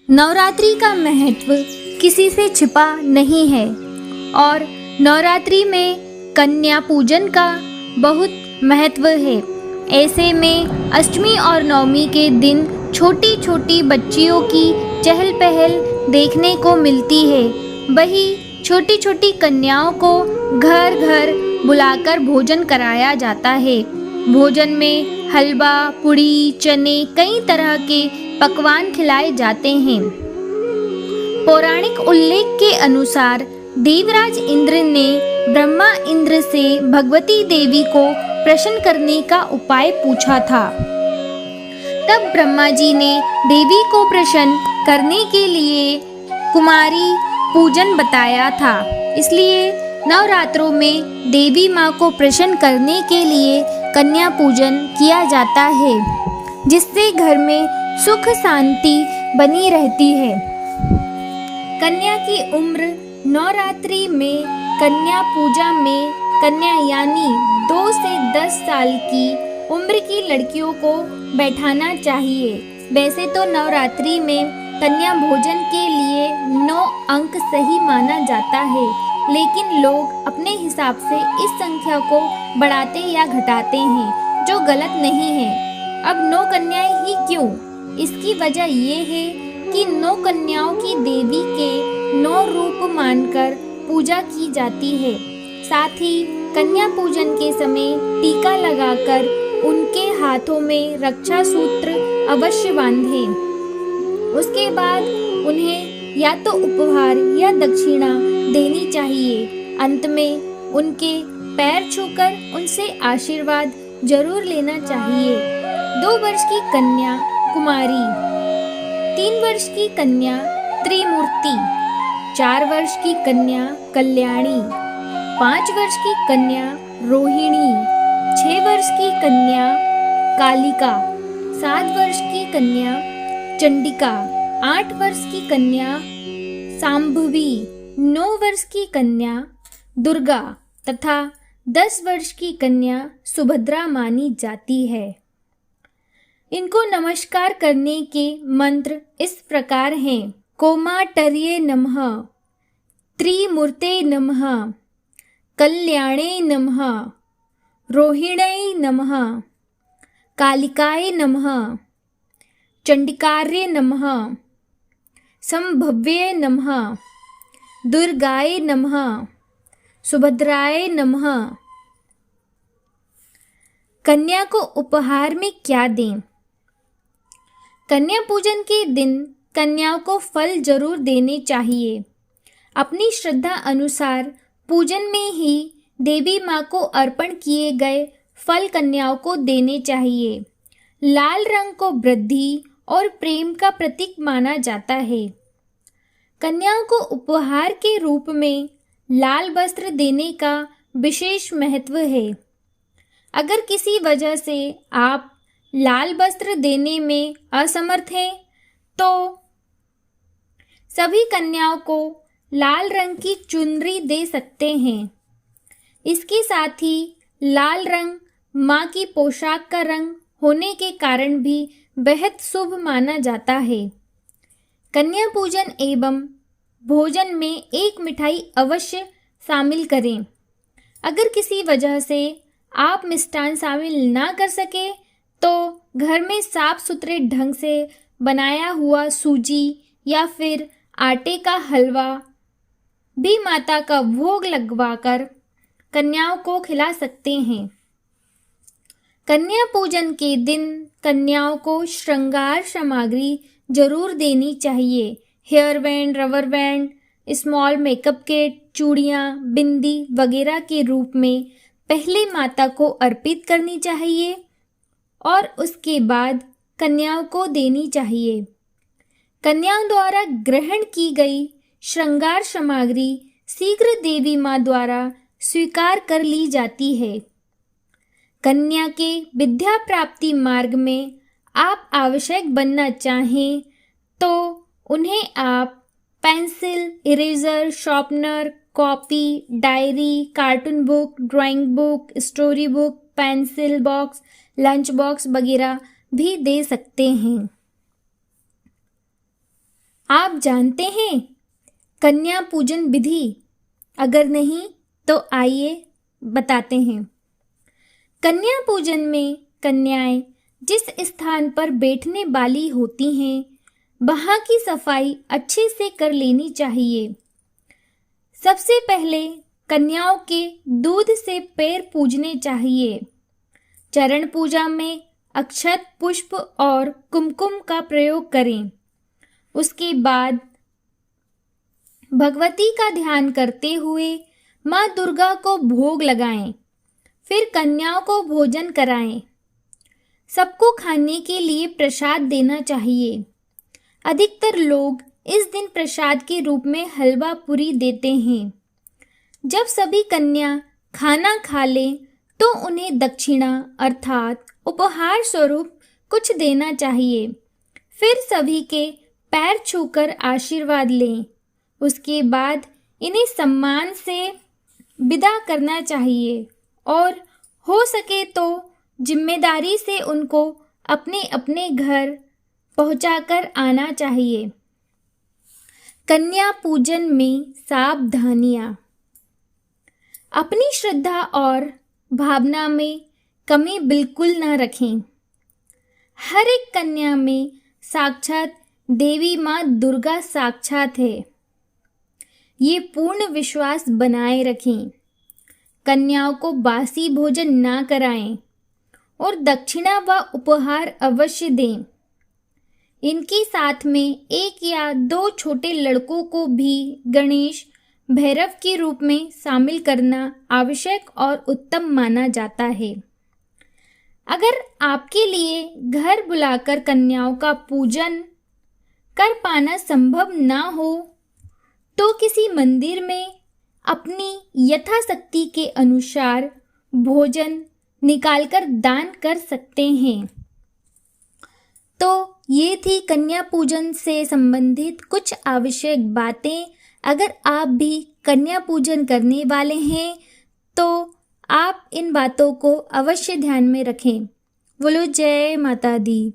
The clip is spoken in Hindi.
नवरात्रि का महत्व किसी से छिपा नहीं है और नवरात्रि में कन्या पूजन का बहुत महत्व है। ऐसे में अष्टमी और नवमी के दिन छोटी छोटी बच्चियों की चहल पहल देखने को मिलती है। वही छोटी छोटी कन्याओं को घर घर बुलाकर भोजन कराया जाता है। भोजन में हलवा, पूड़ी, चने, कई तरह के पकवान खिलाए जाते हैं। पौराणिक उल्लेख के अनुसार देवराज इंद्र ने ब्रह्मा इंद्र से भगवती देवी को प्रसन्न करने का उपाय पूछा था। तब ब्रह्मा जी ने देवी को प्रसन्न करने के लिए कुमारी पूजन बताया था। इसलिए नवरात्रों में देवी माँ को प्रसन्न करने के लिए कन्या पूजन किया जाता है, जिससे घर में सुख शांति बनी रहती है। कन्या की उम्र नवरात्रि में कन्या पूजा में कन्या यानी 2 से 10 साल की उम्र की लड़कियों को बैठाना चाहिए। वैसे तो नवरात्रि में कन्या भोजन के लिए 9 अंक सही माना जाता है, लेकिन लोग अपने हिसाब से इस संख्या को बढ़ाते या घटाते हैं, जो गलत नहीं है। अब 9 कन्याएं ही क्यों? इसकी वजह ये है कि 9 कन्याओं की देवी के 9 रूप मानकर पूजा की जाती है। साथ ही कन्या पूजन के समय टीका लगाकर उनके हाथों में रक्षा सूत्र अवश्य बांधें। उसके बाद उन्हें या तो उपहार या दक्षिणा देनी चाहिए। अंत में उनके पैर छूकर उनसे आशीर्वाद जरूर लेना चाहिए। 2 वर्ष की कन्या कुमारी, 3 वर्ष की कन्या त्रिमूर्ति, 4 वर्ष की कन्या कल्याणी, 5 वर्ष की कन्या रोहिणी, 6 वर्ष की कन्या कालिका, 7 वर्ष की कन्या चंडिका, 8 वर्ष की कन्या सांभवी, 9 वर्ष की कन्या दुर्गा तथा 10 वर्ष की कन्या सुभद्रा मानी जाती है। इनको नमस्कार करने के मंत्र इस प्रकार हैं: कोमाटर्ये नमः, त्रिमूर्ते नमः, कल्याणे नमः, रोहिणे नमः, कालिकाय नमः, चंडिकार्ये नमः, संभव्ये नमः, दुर्गाय नमः, सुभद्राय नमः। कन्या को उपहार में क्या दें? कन्या पूजन के दिन कन्याओं को फल जरूर देने चाहिए। अपनी श्रद्धा अनुसार पूजन में ही देवी माँ को अर्पण किए गए फल कन्याओं को देने चाहिए। लाल रंग को वृद्धि और प्रेम का प्रतीक माना जाता है। कन्याओं को उपहार के रूप में लाल वस्त्र देने का विशेष महत्व है। अगर किसी वजह से आप लाल वस्त्र देने में असमर्थ हैं, तो सभी कन्याओं को लाल रंग की चुनरी दे सकते हैं। इसके साथ ही लाल रंग माँ की पोशाक का रंग होने के कारण भी बेहद शुभ माना जाता है। कन्या पूजन एवं भोजन में एक मिठाई अवश्य शामिल करें। अगर किसी वजह से आप मिष्ठान शामिल ना कर सके, तो घर में साफ सुथरे ढंग से बनाया हुआ सूजी या फिर आटे का हलवा भी माता का भोग लगवाकर कन्याओं को खिला सकते हैं। कन्या पूजन के दिन कन्याओं को श्रृंगार सामग्री जरूर देनी चाहिए। Hair band, rubber band, small makeup kit, चूड़ियाँ, बिंदी वगैरह के रूप में पहले माता को अर्पित करनी चाहिए और उसके बाद कन्याओं को देनी चाहिए। कन्याओं द्वारा ग्रहण की गई श्रृंगार सामग्री शीघ्र देवी माँ द्वारा स्वीकार कर ली जाती है। कन्या के विद्या प्राप्ति मार्ग में आप आवश्यक बनना चाहें, तो उन्हें आप pencil, eraser, sharpener, copy, diary, cartoon book, drawing book, story book, pencil box, lunch box वगैरह भी दे सकते हैं। आप जानते हैं कन्या पूजन विधि? अगर नहीं तो आइए बताते हैं। कन्या पूजन में कन्याएं जिस स्थान पर बैठने वाली होती हैं वहाँ की सफाई अच्छे से कर लेनी चाहिए। सबसे पहले कन्याओं के दूध से पैर पूजने चाहिए। चरण पूजा में अक्षत, पुष्प और कुमकुम का प्रयोग करें। उसके बाद भगवती का ध्यान करते हुए माँ दुर्गा को भोग लगाएं। फिर कन्याओं को भोजन कराएं। सबको खाने के लिए प्रसाद देना चाहिए। अधिकतर लोग इस दिन प्रसाद के रूप में हलवा पूरी देते हैं। जब सभी कन्या खाना खा लें तो उन्हें दक्षिणा अर्थात उपहार स्वरूप कुछ देना चाहिए। फिर सभी के पैर छूकर आशीर्वाद लें। उसके बाद इन्हें सम्मान से विदा करना चाहिए और हो सके तो जिम्मेदारी से उनको अपने अपने घर पहुंचाकर आना चाहिए। कन्या पूजन में सावधानियां। अपनी श्रद्धा और भावना में कमी बिल्कुल न रखें। हर एक कन्या में साक्षात देवी माँ दुर्गा साक्षात है। ये पूर्ण विश्वास बनाए रखें। कन्याओं को बासी भोजन ना कराएं और दक्षिणा व उपहार अवश्य दें। इनके साथ में एक या दो छोटे लड़कों को भी गणेश भैरव के रूप में शामिल करना आवश्यक और उत्तम माना जाता है। अगर आपके लिए घर बुलाकर कन्याओं का पूजन कर पाना संभव ना हो तो किसी मंदिर में अपनी यथाशक्ति के अनुसार भोजन निकालकर दान कर सकते हैं। तो ये थी कन्या पूजन से संबंधित कुछ आवश्यक बातें। अगर आप भी कन्या पूजन करने वाले हैं तो आप इन बातों को अवश्य ध्यान में रखें। बोलो जय माता दी।